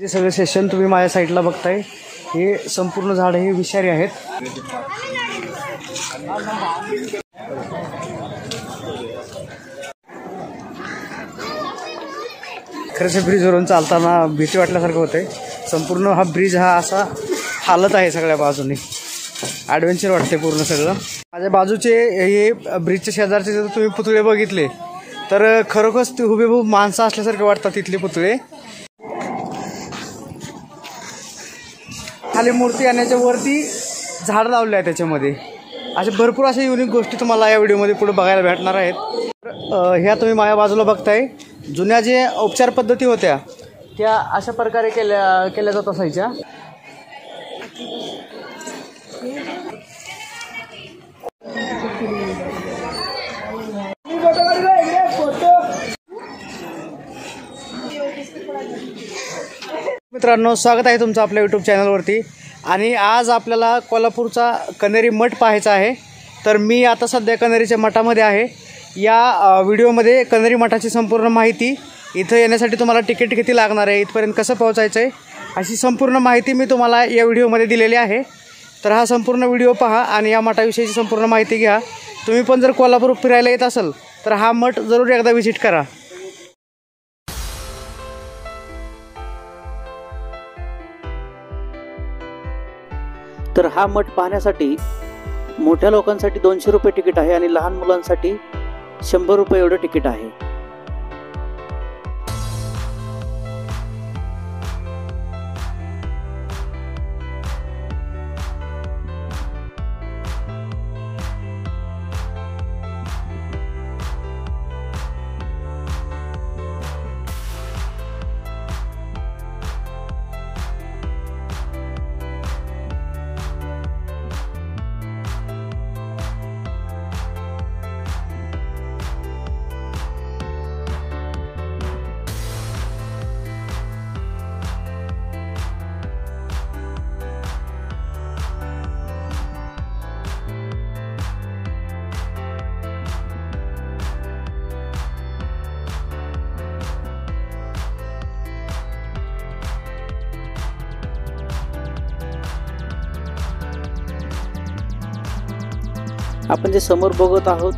हे सगळे सेशन तुम्ही माझ्या साईडला बघताय, हे संपूर्ण झाड हे विषारी आहेत। खरंच ब्रिजवरून चालताना भीती वाटल्यासारखं होतंय। संपूर्ण हा ब्रिज हा असा हालत आहे सगळ्या बाजूने, ॲडव्हेंचर वाटते पूर्ण सगळं। माझ्या बाजूचे हे ब्रिजच्या शेजारचे जर तुम्ही पुतळे बघितले तर खरोखरच ते हुबेहूब माणसं असल्यासारखे वाटतात तिथले पुतळे। खाली मूर्ती आणण्याच्या वरती झाड लावले आहे, त्याच्यामध्ये असे भरपूर अशा युनिक गोष्टी तुम्हाला या व्हिडिओमध्ये पुढे बघायला भेटणार आहेत। ह्या तुम्ही माझ्या बाजूला बघताय, जुन्या जे उपचार पद्धती होत्या त्या अशा प्रकारे केल्या जात असायच्या। मित्रांनो, स्वागत आहे तुमचं आपल्या यूट्यूब चॅनलवरती। आणि आज आपल्याला कोल्हापूरचा कण्हेरी मठ पाहायचा आहे। तर मी आता सध्या कण्हेरीच्या मठामध्ये आहे। या व्हिडिओमध्ये कण्हेरी मठाची संपूर्ण माहिती, इथं येण्यासाठी तुम्हाला तिकीट किती लागणार आहे, इथपर्यंत कसं पोहोचायचं आहे, अशी संपूर्ण माहिती मी तुम्हाला या व्हिडिओमध्ये दिलेली आहे। तर हा संपूर्ण व्हिडिओ पहा आणि या मठाविषयीची संपूर्ण माहिती घ्या। तुम्ही पण जर कोल्हापूर फिरायला येत असाल तर हा मठ जरूर एकदा व्हिजिट करा। तर हा मठ पाहण्यासाठी मोठ्या लोकांसाठी 200 रुपये तिकीट आहे आणि लहान मुलांसाठी 100 रुपये एवढं तिकीट आहे। आपण जे समोर बघत आहोत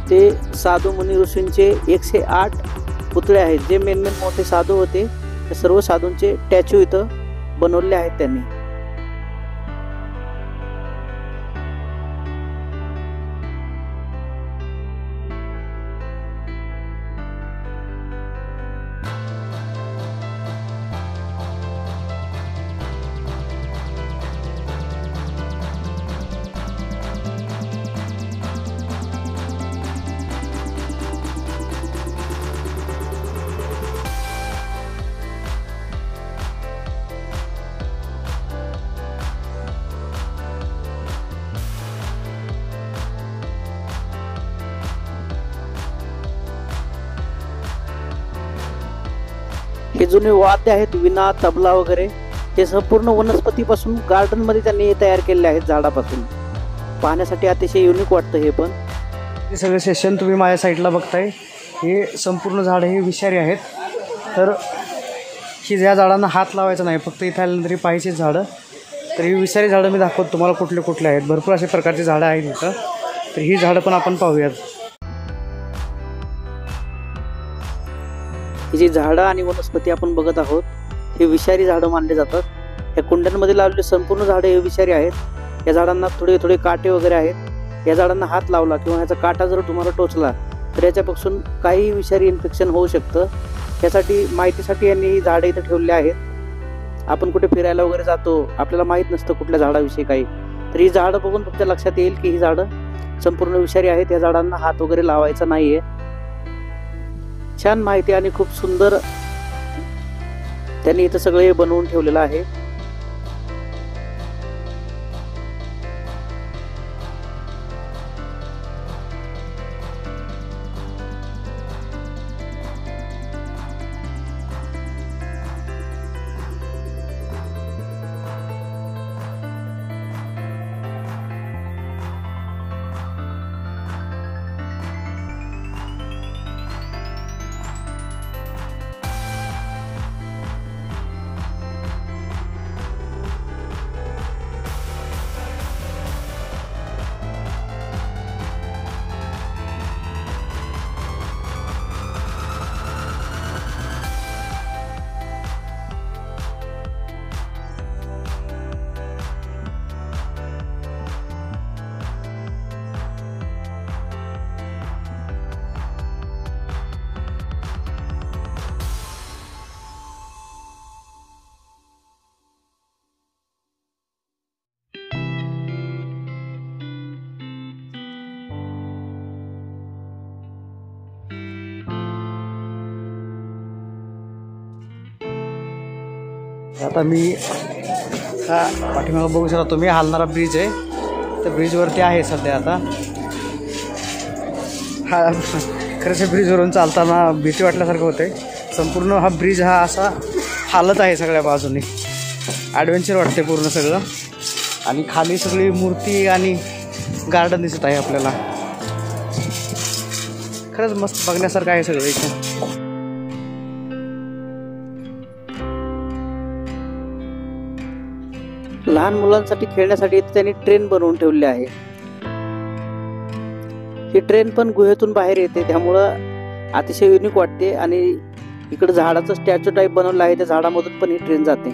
ते साधू मुनी ऋषींचे 108 पुतळे आहेत। जे मेन मोठे साधू होते त्या सर्व साधूंचे स्टॅच्यू इथं बनवले आहेत त्यांनी। हे जुने वाद्य आहेत, विना, तबला वगैरे, हे संपूर्ण वनस्पतीपासून गार्डन मध्ये त्यांनी तयार केलेले आहेत, झाडापासून। पाहण्यासाठी अतिशय युनिक वाटतं हे पण। हे सगळे सेशन तुम्ही माझ्या साईडला बघताय, हे संपूर्ण झाड हे विषारी आहेत। तर ही या झाडांना हात लावायचा नाही, फक्त इथे आल्यानंतर पाहिजे झाडं। तर ही विषारी झाडं मी दाखवतो तुम्हाला कुठले कुठले आहेत। भरपूर अशा प्रकारची झाडं आहेत इथं, तर ही झाडं पण आपण पाहूयात। ही जी झाडं आणि वनस्पती आपण बघत आहोत हे विषारी झाडं मानले जातात। या कुंड्यांमध्ये लावलेले संपूर्ण झाडे हे विषारी आहेत। या झाडांना थोडे थोडे काटे वगैरे आहेत। या झाडांना हात लावला किंवा याचा काटा जर तुम्हाला टोचला तर याच्यापासून काही विषारी इन्फेक्शन होऊ शकतं। यासाठी माहितीसाठी यांनी झाडं इथं ठेवले आहेत। आपण कुठे फिरायला वगैरे जातो, आपल्याला माहीत नसतं कुठल्या झाडाविषयी काही, तर ही झाडं बघून तुमच्या लक्षात येईल की ही झाडं संपूर्ण विषारी आहेत। या झाडांना हात वगैरे लावायचा नाहीये। छान माहिती आणि खूप सुंदर त्यांनी इथं सगळे बनवून ठेवलेलं आहे। आता मी पाठीमागं बघू शकता तुम्ही, हलणारा ब्रिज आहे. त्या ब्रिजवरती आहे सध्या आता. हा खरंच ब्रिजवरून चालताना भीती वाटल्यासारखं होतं आहे. संपूर्ण हा ब्रिज हा असा हालत आहे सगळ्या बाजूने. ॲडव्हेंचर वाटते पूर्ण सगळं. आणि खाली सगळी मूर्ती आणि गार्डन दिसत आहे आपल्याला. खरंच मस्त बघण्यासारखं आहे सगळं इथं. लहान मुलांसाठी खेळण्यासाठी इथे त्यांनी ट्रेन बनवून ठेवली आहे. ही ट्रेन पण गुहेतून बाहेर येते, त्यामुळं अतिशय युनिक वाटते. आणि इकडे झाडाचं स्टॅच्यू टाईप बनवलं आहे, त्या झाडामधून पण ही ट्रेन जाते.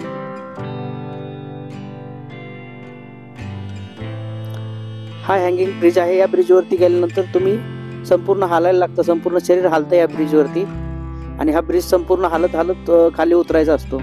हा हँगिंग ब्रिज आहे. या ब्रिजवरती गेल्यानंतर तुम्ही संपूर्ण हालायला लागतं, संपूर्ण शरीर हालतं या ब्रिजवरती. आणि हा ब्रिज संपूर्ण हालत हालत खाली उतरायचा असतो.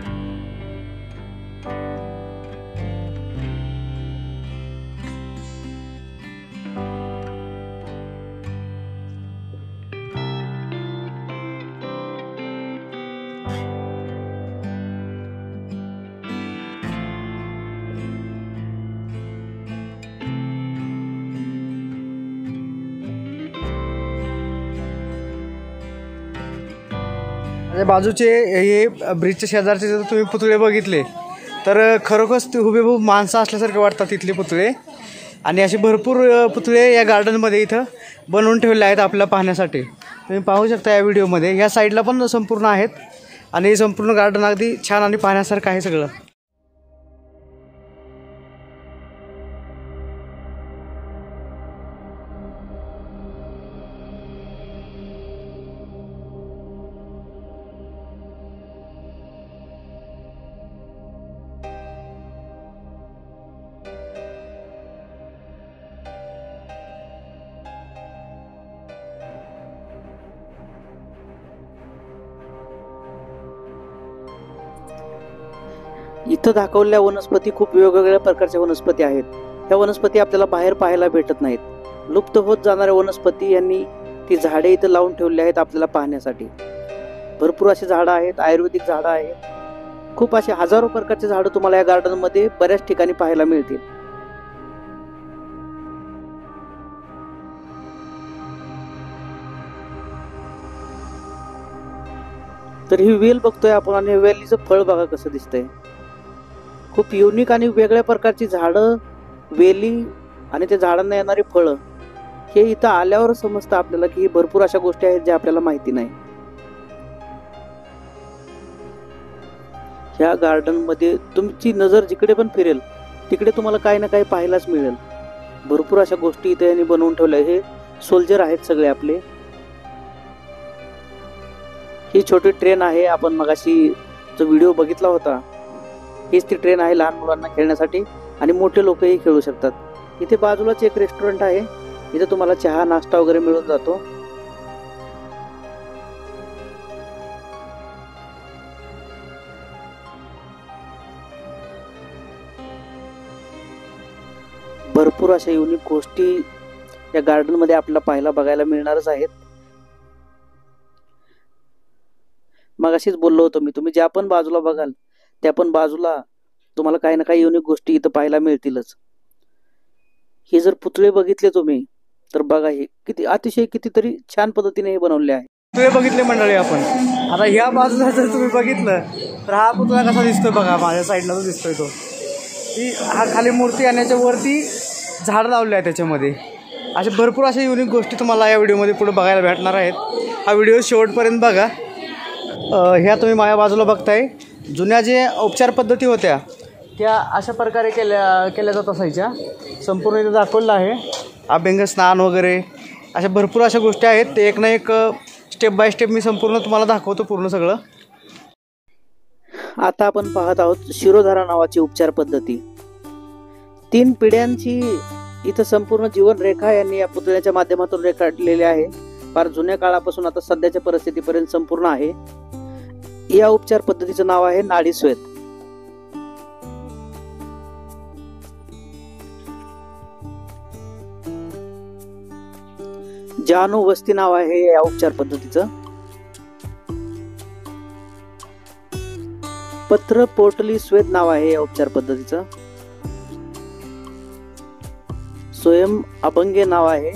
बाजूचे हे ब्रिजच्या शेजारचे जर तुम्ही पुतळे बघितले तर खरोखरच ते हुबेहूब माणसं असल्यासारखे वाटतात तिथले पुतळे. आणि असे भरपूर पुतळे या गार्डनमध्ये इथं बनवून ठेवले आहेत आपल्याला पाहण्यासाठी. तुम्ही पाहू शकता या व्हिडिओमध्ये. या साईडला पण संपूर्ण आहेत. आणि हे संपूर्ण गार्डन अगदी छान आणि पाहण्यासारखं आहे सगळं. इथं दाखवलेल्या वनस्पती खूप वेगवेगळ्या प्रकारच्या वनस्पती आहेत. ह्या वनस्पती आपल्याला बाहेर पाहायला भेटत नाहीत. लुप्त होत जाणाऱ्या वनस्पती यांनी ती झाडे इथं लावून ठेवली आहेत आपल्याला पाहण्यासाठी. भरपूर अशी झाडं आहेत, आयुर्वेदिक झाडं आहेत. खूप असे हजारो प्रकारचे झाडं तुम्हाला या गार्डनमध्ये बऱ्याच ठिकाणी पाहायला मिळतील. तर ही वेल बघतोय आपण, आणि वेलीचं फळ बघा कसं दिसतंय. खूप युनिक आणि वेगळ्या प्रकारची झाडं, वेली आणि त्या झाडांना येणारी फळं, हे इथं आल्यावर समजतं आपल्याला की भरपूर अशा गोष्टी आहेत ज्या आपल्याला माहिती नाही. ह्या गार्डन मध्ये तुमची नजर जिकडे पण फिरेल तिकडे तुम्हाला काही ना काही पाहायलाच मिळेल. भरपूर अशा गोष्टी इथे यांनी बनवून ठेवल्या. हे सोल्जर आहेत सगळे आपले. ही छोटी ट्रेन आहे, आपण मगाशी जो व्हिडिओ बघितला होता, हीच ती ट्रेन आहे लहान मुलांना खेळण्यासाठी. आणि मोठे लोकही खेळू शकतात. इथे बाजूलाच एक रेस्टॉरंट आहे, इथे तुम्हाला चहा नाश्ता वगैरे मिळून जातो. भरपूर अशा युनिक गोष्टी या गार्डन मध्ये आपल्याला पाहायला बघायला मिळणारच आहेत. मगाशीच बोललो होतो मी, तुम्ही ज्या पण बाजूला बघाल त्या पण बाजूला तुम्हाला काही ना काही युनिक गोष्टी इथं पाहायला मिळतीलच. हे जर पुतळे बघितले तुम्ही तर बघा, हे किती अतिशय कितीतरी छान पद्धतीने हे बनवले आहे. पुतळे बघितले मंडळी आपण. आता ह्या बाजूला जर तुम्ही बघितलं तर हा पुतळा कसा दिसतोय बघा, माझ्या साईडला जो दिसतोय तो. हा खाली मूर्ती आणि याच्या वरती झाड लावले आहे त्याच्यामध्ये. असे भरपूर अशा युनिक गोष्टी तुम्हाला या व्हिडिओमध्ये पुढे बघायला भेटणार आहेत. हा व्हिडिओ शेवटपर्यंत बघा. ह्या तुम्ही माझ्या बाजूला बघताय, जुन्या जे उपचार पद्धती होत्या त्या अशा प्रकारे केल्या जात असायच्या. संपूर्ण इथं दाखवलेलं आहे. अभ्यंग स्नान वगैरे अशा भरपूर अशा गोष्टी आहेत. ते एक ना एक स्टेप बाय स्टेप मी संपूर्ण तुम्हाला दाखवतो पूर्ण सगळं. आता आपण पाहत आहोत शिरोधारा नावाची उपचार पद्धती. 3 पिढ्यांची इथं संपूर्ण जीवन रेखा यांनी या पुतळ्याच्या माध्यमातून रेखाटलेली आहे. फार जुन्या काळापासून आता सध्याच्या परिस्थितीपर्यंत संपूर्ण आहे. या उपचार पद्धतीचं नाव आहे नाडीस्वेद. जानुवस्ती नाव आहे या उपचार पद्धतीचं. पत्र पोटली स्वेद नाव आहे या उपचार पद्धतीचं. स्वयं अभंगे नाव आहे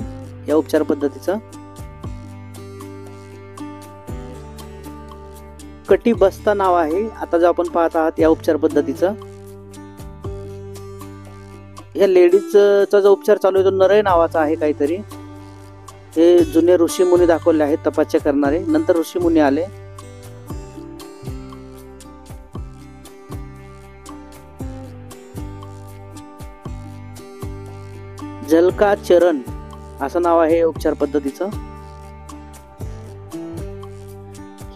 या उपचार पद्धतीचं. कटिबस्ता नाव आहे आता जो आपण पाहत आहात या उपचार पद्धतीचं. या लेडीजचा जो उपचार चालू आहे तो नरय नावाचा आहे काहीतरी. हे जुने ऋषी मुनी दाखवले आहेत तपस्या करणारे, नंतर ऋषी मुनी आले. जलका चरण असं नाव आहे उपचार पद्धतीचं.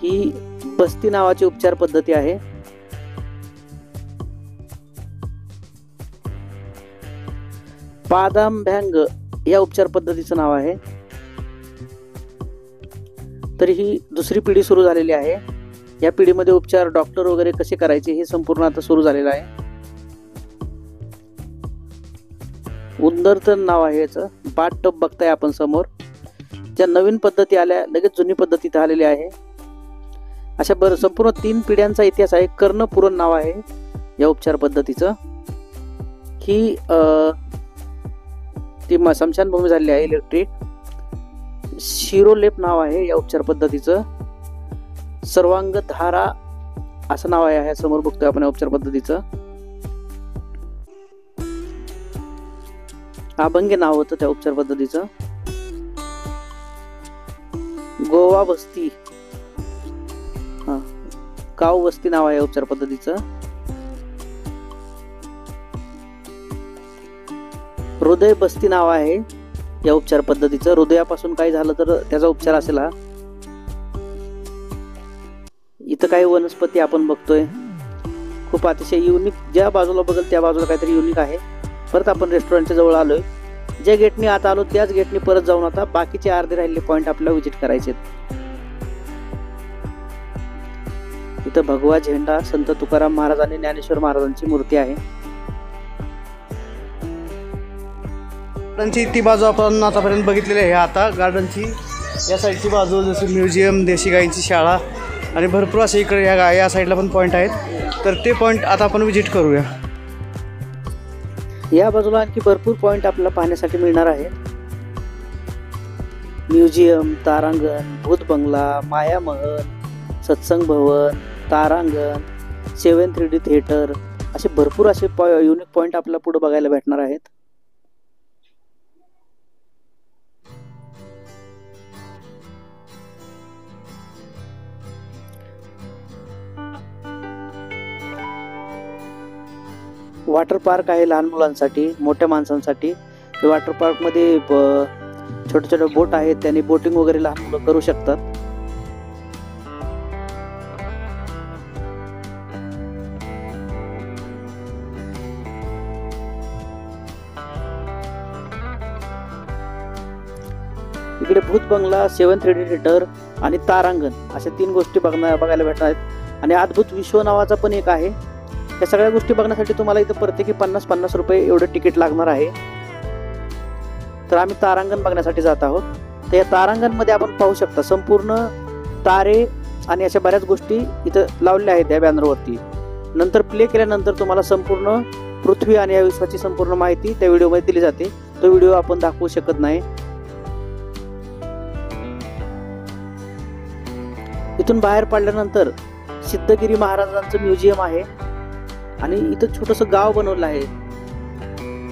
ही बस्ती नावाची उपचार पद्धती आहे. पादांभ्यांग या उपचार पद्धतीचं नाव आहे. तर ही दुसरी पिढी सुरू झालेली आहे. या पिढीमध्ये उपचार डॉक्टर वगैरे कसे करायचे हे संपूर्ण आता सुरू झालेलं आहे. उंदरतन नाव आहे याचं. बाट टप बघताय आपण समोर. ज्या नवीन पद्धती आल्या लगेच जुनी पद्धती इथं आलेली आहे. अशा संपूर्ण 3 पिढ्यांचा इतिहास आहे. कर्णपुरण नाव आहे या उपचार पद्धतीचं. ही ती स्मशानभूमी झालेली आहे इलेक्ट्रिक. शिरोलेप नाव आहे या उपचार पद्धतीचं. सर्वांग धारा असं नाव आहे समोर बघतोय आपण या उपचार पद्धतीचं. अभंगे नाव होतं त्या उपचार पद्धतीचं. गोवा बस्ती काव वस्ती नाव आहे उपचार पद्धतीचं. हृदय बस्ती नाव आहे या उपचार पद्धतीचं. हृदयापासून काही झालं तर त्याचा उपचार असेल हा. इथं काही वनस्पती आपण बघतोय खूप अतिशय युनिक. ज्या बाजूला बघल त्या बाजूला काहीतरी युनिक आहे. परत आपण रेस्टॉरंटच्या जवळ आलोय. ज्या गेटनी आता आलो त्याच गेटनी परत जाऊन आता बाकीचे अर्धे राहिलेले पॉइंट आपल्याला व्हिजिट करायचे. इथं भगवा झेंडा संत तुकाराम महाराज आणि ज्ञानेश्वर महाराजांची मूर्ती आहे. गार्डनची ती बाजू आपण आतापर्यंत बघितलेली आहे. आता गार्डनची या साईडची बाजू जशी म्युझियम, देशी गाईंची शाळा आणि भरपूर असे इकडे या साईडला पण पॉईंट आहेत. तर ते पॉईंट आता आपण व्हिजिट करूया. या बाजूला आणखी भरपूर पॉइंट आपल्याला पाहण्यासाठी मिळणार आहे. म्युझियम, तारांगण, भूत बंगला, माया महल, सत्संग भवन, तारांगण, 7 3D थिएटर असे भरपूर असे युनिक पॉइंट आपल्याला पुढे बघायला भेटणार आहेत. वॉटर पार्क आहे लहान मुलांसाठी, मोठ्या माणसांसाठी. वॉटर पार्क मध्ये छोटे छोटे बोट आहेत, त्यांनी बोटिंग वगैरे लहान मुलं करू शकतात. इकडे भूत बंगला, 7 3D थिएटर आणि तारांगण अशा 3 गोष्टी बघायला भेटणार आहेत. आणि अद्भुत विश्व नावाचा पण एक आहे. या सगळ्या गोष्टी बघण्यासाठी तुम्हाला इथं प्रत्येकी 50-50 रुपये एवढं तिकीट लागणार आहे. तर आम्ही तारांगण बघण्यासाठी जात आहोत. तर या तारांगणमध्ये आपण पाहू शकता संपूर्ण तारे आणि अशा बऱ्याच गोष्टी इथं लावलेल्या आहेत या बॅनरवरती. नंतर प्ले केल्यानंतर तुम्हाला संपूर्ण पृथ्वी आणि या विश्वाची संपूर्ण माहिती त्या व्हिडिओमध्ये दिली जाते. तो व्हिडिओ आपण दाखवू शकत नाही. इथून बाहेर पडल्यानंतर सिद्धगिरी महाराजांचं म्युझियम आहे आणि इथं छोटंसं गाव बनवलं आहे.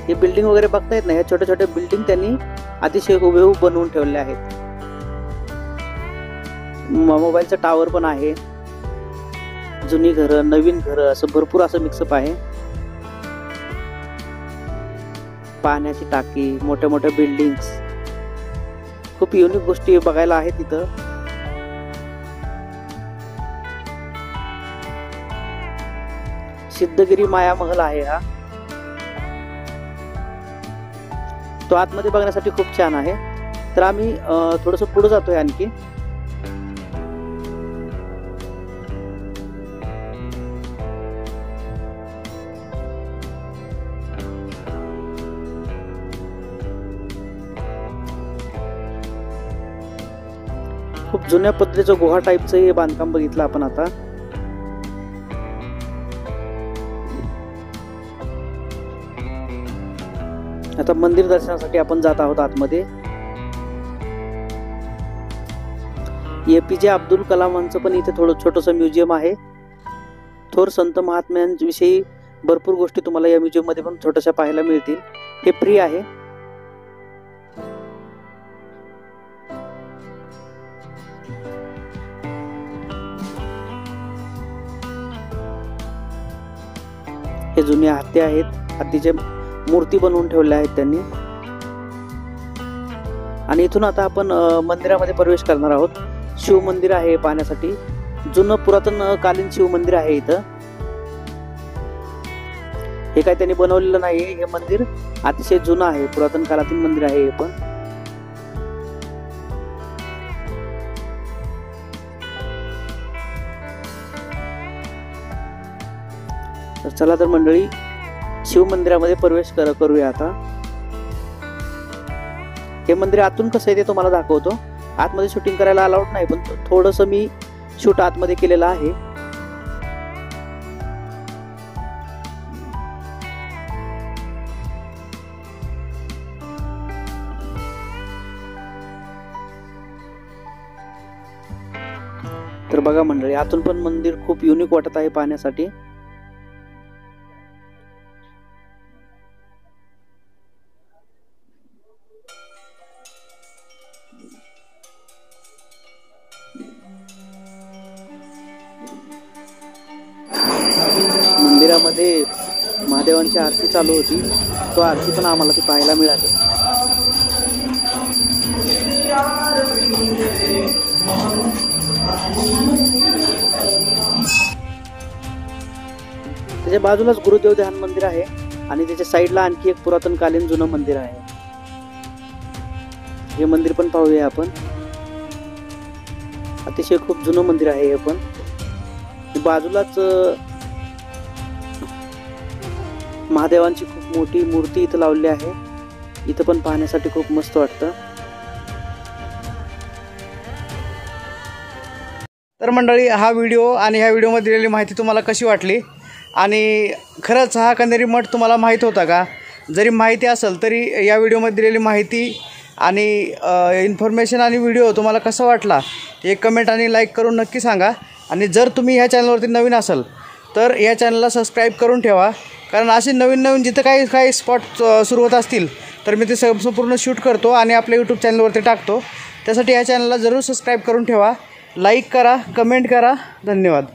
हे बिल्डिंग वगैरे बघता येत नाही. ह्या छोट्या छोट्या बिल्डिंग त्यांनी अतिशय हुबेहूब बनवून ठेवले आहेत. मोबाईलचं टावर पण आहे. जुनी घरं, नवीन घरं असं भरपूर असं मिक्सअप आहे. पाण्याची टाकी, मोठ्या मोठ्या बिल्डिंग्स, खूप युनिक गोष्टी बघायला आहेत तिथं. सिद्धगिरी माया महल आहे हा. तो आतमध्ये बघण्यासाठी खूप छान आहे. तर आम्ही थोडंसं पुढे जातोय आणखी. खूप जुन्या पद्धतीचं गुहा टाईपचं हे बांधकाम बघितलं आपण आता. आता मंदिर दर्शनासाठी आपण जात आहोत आतमध्ये. APJ अब्दुल कलामांचं पण इथे थोडं छोटंसं म्युझियम आहे. थोर संत महात्म्यांविषयी भरपूर गोष्टी तुम्हाला या म्युझियम मध्ये पण छोट्याशा पाहायला मिळतील. हे फ्री आहे. हे जुने हत्ती आहेत. हत्तीचे मूर्ती बनवून ठेवल्या आहेत त्यांनी. आणि इथून आता आपण मंदिरामध्ये प्रवेश करणार आहोत. शिव मंदिर आहे पाहण्यासाठी. जुनं पुरातन कालीन शिव मंदिर आहे इथं. हे काय त्यांनी बनवलेलं नाही. हे मंदिर अतिशय जुनं आहे. पुरातन काळातील मंदिर आहे हे पण. तर चला तर मंडळी शिव मंदिरामध्ये प्रवेश करूया आता. हे मंदिर आतून कसं आहे ते तुम्हाला दाखवतो. आतमध्ये शूटिंग करायला अलाउड नाही, पण थोडंसं मी शूट आतमध्ये केलेलं आहे. तर बघा मंडळी, आतून पण मंदिर खूप युनिक वाटत आहे पाहण्यासाठी. मंदिरामध्ये महादेवांची आरती चालू होती. तो आरती पण आम्हाला ती पाहायला मिळाली. त्याच्या बाजूलाच गुरुदेव ध्यान मंदिर आहे आणि त्याच्या साईडला आणखी एक पुरातन कालीन जुनं मंदिर आहे. हे मंदिर पण पाहूया आपण. अतिशय खूप जुनं मंदिर आहे हे पण. बाजूलाच महादेवांची खूप मोठी मूर्ती इथं लावली आहे. इथं पण पाहण्यासाठी खूप मस्त वाटतं. तर मंडळी, हा व्हिडिओ आणि ह्या व्हिडिओमध्ये दिलेली माहिती तुम्हाला कशी वाटली आणि खरंच हा कण्हेरी मठ तुम्हाला माहीत होता का? जरी माहिती असेल तरी या व्हिडिओमध्ये दिलेली माहिती आणि इन्फॉर्मेशन आणि व्हिडिओ तुम्हाला कसा वाटला एक कमेंट आणि लाईक करून नक्की सांगा. आणि जर तुम्ही ह्या चॅनलवरती नवीन असाल तर या चॅनलला सबस्क्राईब करून ठेवा, कारण असे नवीन जिथं काही स्पॉट सुरू होत असतील तर मी ते संपूर्ण शूट करतो आणि आपल्या यूट्यूब चॅनलवरती टाकतो. त्यासाठी या चॅनलला जरूर सबस्क्राईब करून ठेवा. लाईक करा, कमेंट करा. धन्यवाद.